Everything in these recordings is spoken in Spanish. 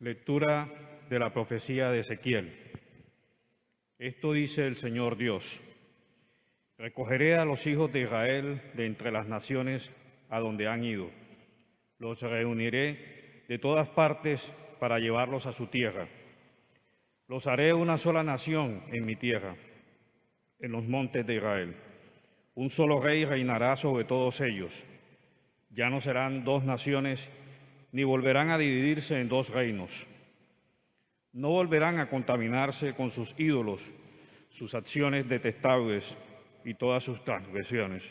Lectura de la profecía de Ezequiel. Esto dice el Señor Dios: recogeré a los hijos de Israel de entre las naciones a donde han ido. Los reuniré de todas partes para llevarlos a su tierra. Los haré una sola nación en mi tierra, en los montes de Israel. Un solo rey reinará sobre todos ellos. Ya no serán dos naciones, ni volverán a dividirse en dos reinos. No volverán a contaminarse con sus ídolos, sus acciones detestables y todas sus transgresiones.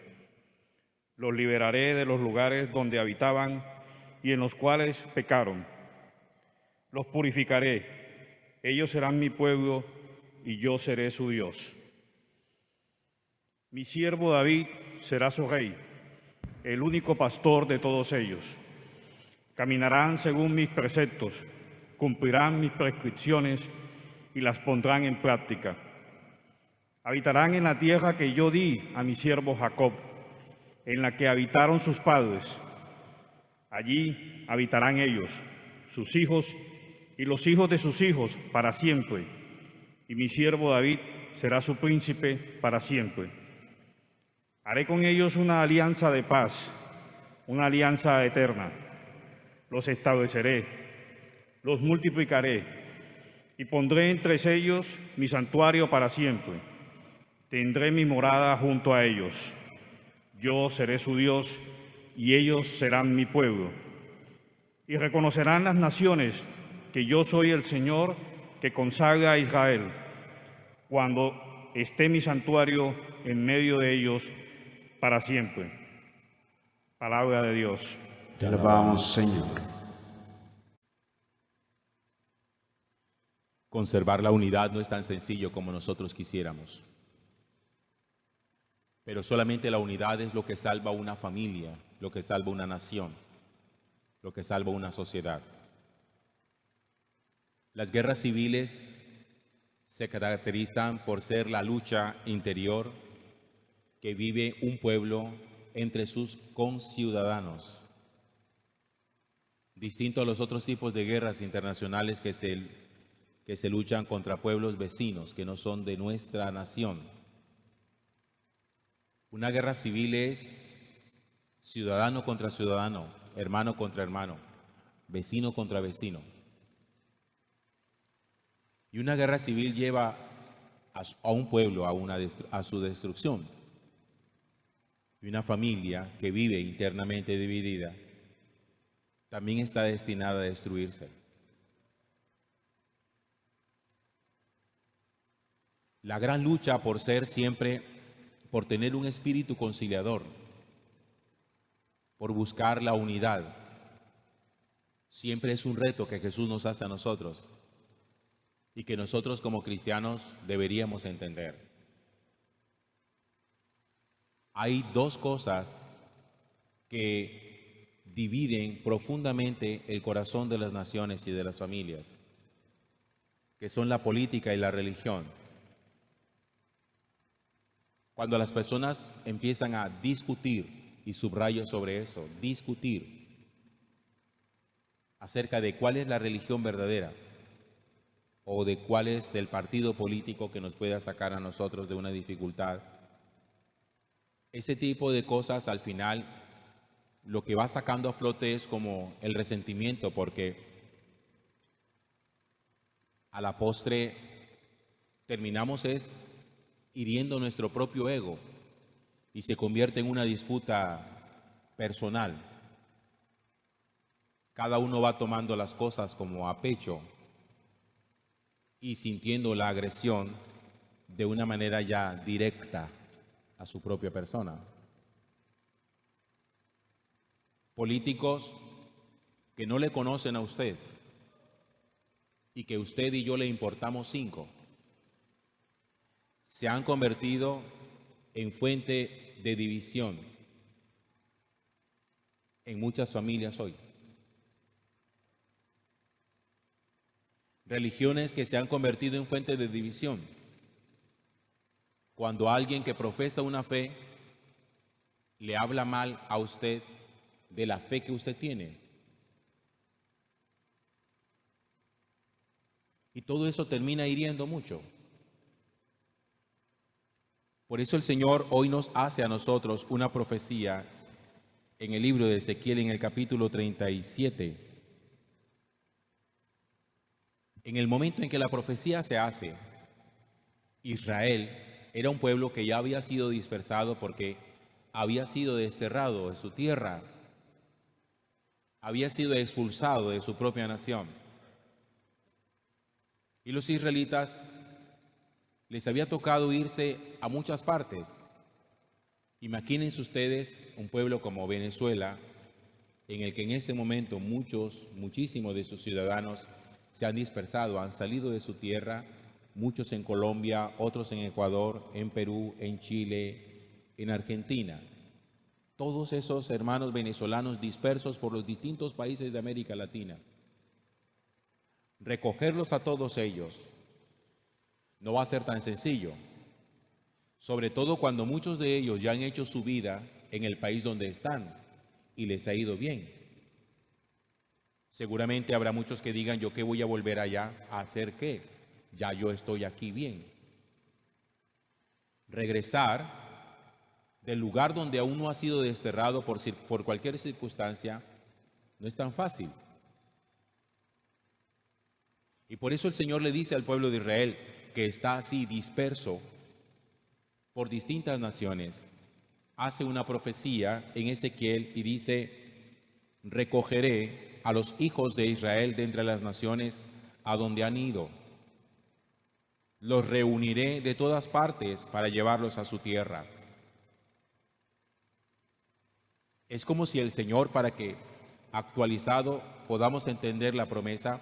Los liberaré de los lugares donde habitaban y en los cuales pecaron. Los purificaré. Ellos serán mi pueblo y yo seré su Dios. Mi siervo David será su rey, el único pastor de todos ellos. Caminarán según mis preceptos, cumplirán mis prescripciones y las pondrán en práctica. Habitarán en la tierra que yo di a mi siervo Jacob, en la que habitaron sus padres. Allí habitarán ellos, sus hijos y los hijos de sus hijos para siempre, y mi siervo David será su príncipe para siempre. Haré con ellos una alianza de paz, una alianza eterna. Los estableceré, los multiplicaré y pondré entre ellos mi santuario para siempre. Tendré mi morada junto a ellos. Yo seré su Dios y ellos serán mi pueblo. Y reconocerán las naciones que yo soy el Señor que consagra a Israel, cuando esté mi santuario en medio de ellos para siempre. Palabra de Dios. Te alabamos, Señor. Conservar la unidad no es tan sencillo como nosotros quisiéramos. Pero solamente la unidad es lo que salva una familia, lo que salva una nación, lo que salva una sociedad. Las guerras civiles se caracterizan por ser la lucha interior que vive un pueblo entre sus conciudadanos, distinto a los otros tipos de guerras internacionales que se luchan contra pueblos vecinos que no son de nuestra nación. Una guerra civil es ciudadano contra ciudadano, hermano contra hermano, vecino contra vecino. Y una guerra civil lleva a un pueblo a su destrucción. Y una familia que vive internamente dividida también está destinada a destruirse. La gran lucha por tener un espíritu conciliador, por buscar la unidad, siempre es un reto que Jesús nos hace a nosotros y que nosotros como cristianos deberíamos entender. Hay dos cosas que dividen profundamente el corazón de las naciones y de las familias, que son la política y la religión. Cuando las personas empiezan a discutir, y subrayo sobre eso, discutir acerca de cuál es la religión verdadera o de cuál es el partido político que nos pueda sacar a nosotros de una dificultad, ese tipo de cosas al final lo que va sacando a flote es como el resentimiento, porque a la postre terminamos hiriendo nuestro propio ego y se convierte en una disputa personal. Cada uno va tomando las cosas como a pecho y sintiendo la agresión de una manera ya directa a su propia persona. Políticos que no le conocen a usted y que usted y yo le importamos 5, se han convertido en fuente de división en muchas familias hoy. Religiones que se han convertido en fuente de división. Cuando alguien que profesa una fe le habla mal a usted de la fe que usted tiene. Y todo eso termina hiriendo mucho. Por eso el Señor hoy nos hace a nosotros una profecía en el libro de Ezequiel, en el capítulo 37. En el momento en que la profecía se hace, Israel era un pueblo que ya había sido dispersado porque había sido desterrado de su tierra, había sido expulsado de su propia nación. Y los israelitas les había tocado irse a muchas partes. Imagínense ustedes un pueblo como Venezuela, en el que en este momento muchísimos de sus ciudadanos se han dispersado, han salido de su tierra, muchos en Colombia, otros en Ecuador, en Perú, en Chile, en Argentina. Todos esos hermanos venezolanos dispersos por los distintos países de América Latina. Recogerlos a todos ellos no va a ser tan sencillo, sobre todo cuando muchos de ellos ya han hecho su vida en el país donde están y les ha ido bien. Seguramente habrá muchos que digan, ¿yo qué voy a volver allá a hacer qué? Ya yo estoy aquí bien. Regresar del lugar donde aún no ha sido desterrado por cualquier circunstancia no es tan fácil. Y por eso el Señor le dice al pueblo de Israel, que está así disperso por distintas naciones, hace una profecía en Ezequiel y dice, recogeré a los hijos de Israel de entre las naciones a donde han ido. Los reuniré de todas partes para llevarlos a su tierra. Es como si el Señor, para que actualizado podamos entender la promesa,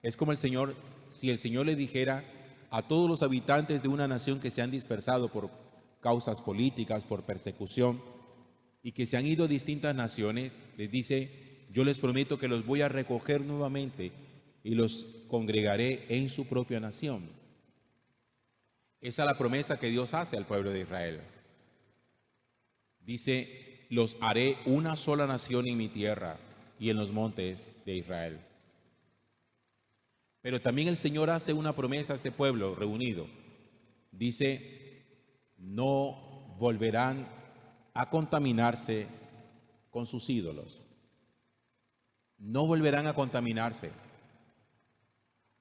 es como si el Señor le dijera a todos los habitantes de una nación que se han dispersado por causas políticas, por persecución, y que se han ido a distintas naciones, les dice, yo les prometo que los voy a recoger nuevamente y los congregaré en su propia nación. Esa es la promesa que Dios hace al pueblo de Israel. Dice, los haré una sola nación en mi tierra y en los montes de Israel. Pero también el Señor hace una promesa a ese pueblo reunido. Dice, no volverán a contaminarse con sus ídolos. No volverán a contaminarse.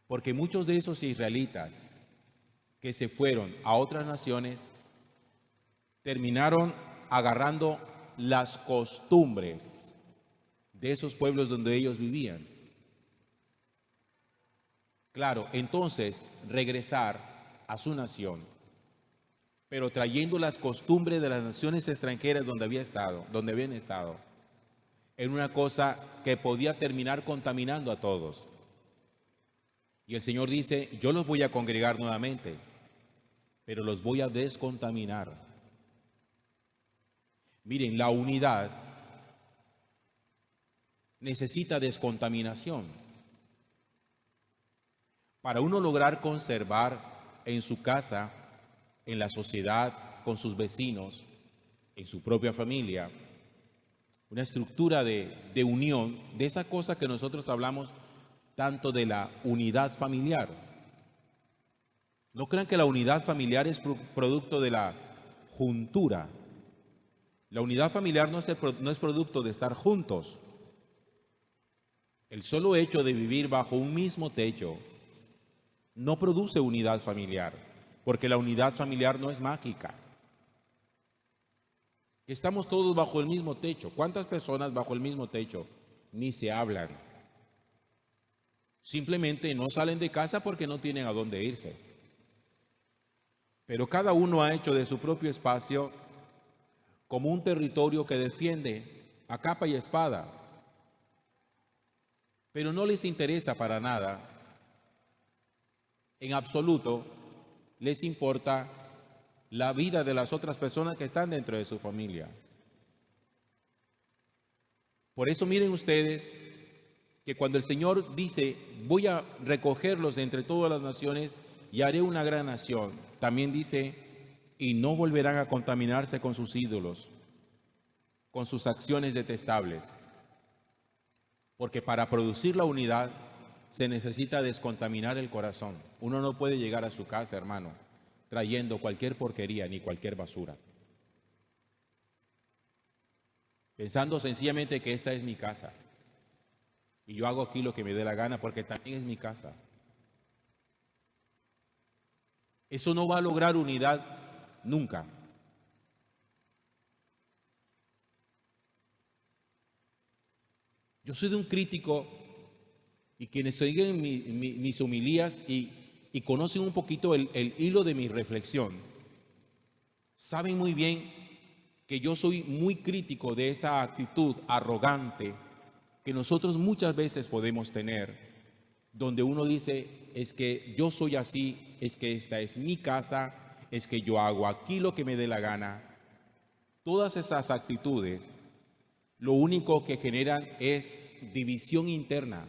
Porque muchos de esos israelitas que se fueron a otras naciones terminaron agarrando las costumbres de esos pueblos donde ellos vivían. Claro, entonces regresar a su nación, pero trayendo las costumbres de las naciones extranjeras donde habían estado, era una cosa que podía terminar contaminando a todos. Y el Señor dice, yo los voy a congregar nuevamente, pero los voy a descontaminar. Miren, la unidad necesita descontaminación. Para uno lograr conservar en su casa, en la sociedad, con sus vecinos, en su propia familia, una estructura de unión, de esa cosa que nosotros hablamos tanto de la unidad familiar. No crean que la unidad familiar es producto de la juntura. La unidad familiar no es producto de estar juntos. El solo hecho de vivir bajo un mismo techo no produce unidad familiar, porque la unidad familiar no es mágica. Estamos todos bajo el mismo techo. ¿Cuántas personas bajo el mismo techo ni se hablan? Simplemente no salen de casa porque no tienen a dónde irse. Pero cada uno ha hecho de su propio espacio como un territorio que defiende a capa y espada. Pero no les interesa para nada. En absoluto les importa la vida de las otras personas que están dentro de su familia. Por eso miren ustedes que cuando el Señor dice, voy a recogerlos de entre todas las naciones y haré una gran nación, también dice, y no volverán a contaminarse con sus ídolos, con sus acciones detestables. Porque para producir la unidad se necesita descontaminar el corazón. Uno no puede llegar a su casa, hermano, trayendo cualquier porquería ni cualquier basura, pensando sencillamente que esta es mi casa y yo hago aquí lo que me dé la gana porque también es mi casa. Eso no va a lograr unidad nunca. Yo soy de un crítico, y quienes oigan mis homilías y conocen un poquito el hilo de mi reflexión, saben muy bien que yo soy muy crítico de esa actitud arrogante que nosotros muchas veces podemos tener, donde uno dice, es que yo soy así, es que esta es mi casa, es que yo hago aquí lo que me dé la gana. Todas esas actitudes lo único que generan es división interna.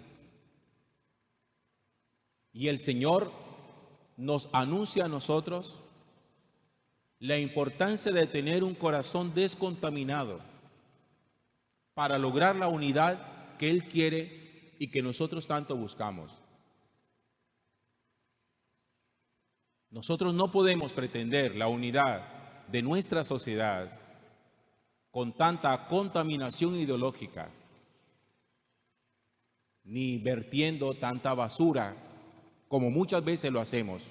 Y el Señor nos anuncia a nosotros la importancia de tener un corazón descontaminado para lograr la unidad que Él quiere y que nosotros tanto buscamos. Nosotros no podemos pretender la unidad de nuestra sociedad con tanta contaminación ideológica, ni vertiendo tanta basura como muchas veces lo hacemos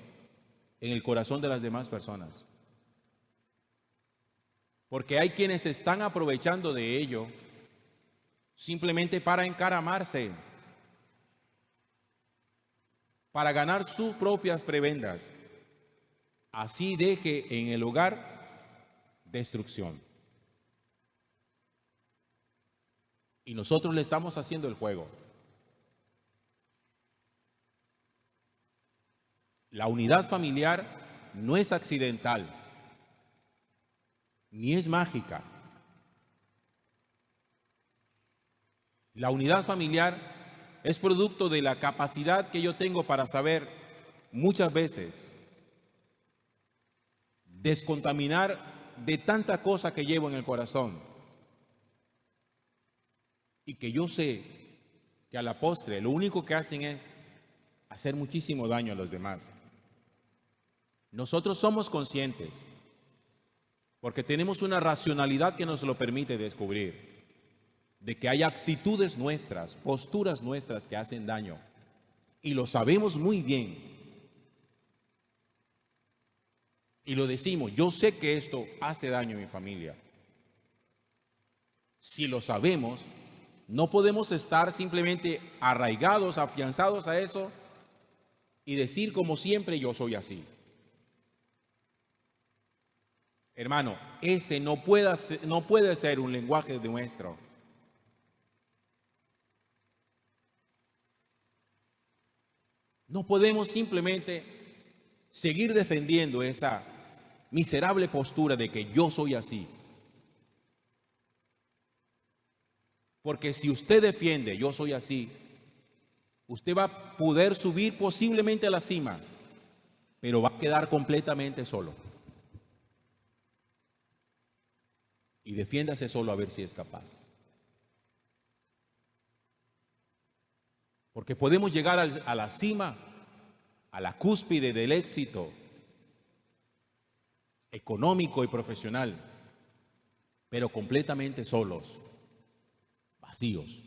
en el corazón de las demás personas. Porque hay quienes se están aprovechando de ello simplemente para encaramarse, para ganar sus propias prebendas. Así deje en el hogar destrucción. Y nosotros le estamos haciendo el juego. La unidad familiar no es accidental, ni es mágica. La unidad familiar es producto de la capacidad que yo tengo para saber muchas veces descontaminar de tanta cosa que llevo en el corazón y que yo sé que a la postre lo único que hacen es hacer muchísimo daño a los demás. Nosotros somos conscientes porque tenemos una racionalidad que nos lo permite descubrir de que hay actitudes nuestras, posturas nuestras que hacen daño y lo sabemos muy bien. Y lo decimos, yo sé que esto hace daño a mi familia. Si lo sabemos, no podemos estar simplemente arraigados, afianzados a eso y decir como siempre yo soy así. Hermano, ese no puede ser un lenguaje nuestro. No podemos simplemente seguir defendiendo esa miserable postura de que yo soy así. Porque si usted defiende yo soy así, usted va a poder subir posiblemente a la cima, pero va a quedar completamente solo. Y defiéndase solo a ver si es capaz. Porque podemos llegar a la cima, a la cúspide del éxito económico y profesional, pero completamente solos, vacíos.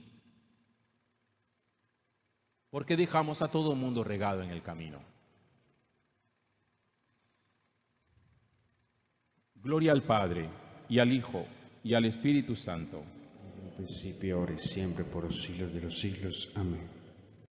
Porque dejamos a todo el mundo regado en el camino. Gloria al Padre, y al Hijo, y al Espíritu Santo. En principio, ahora y siempre, por los siglos de los siglos. Amén.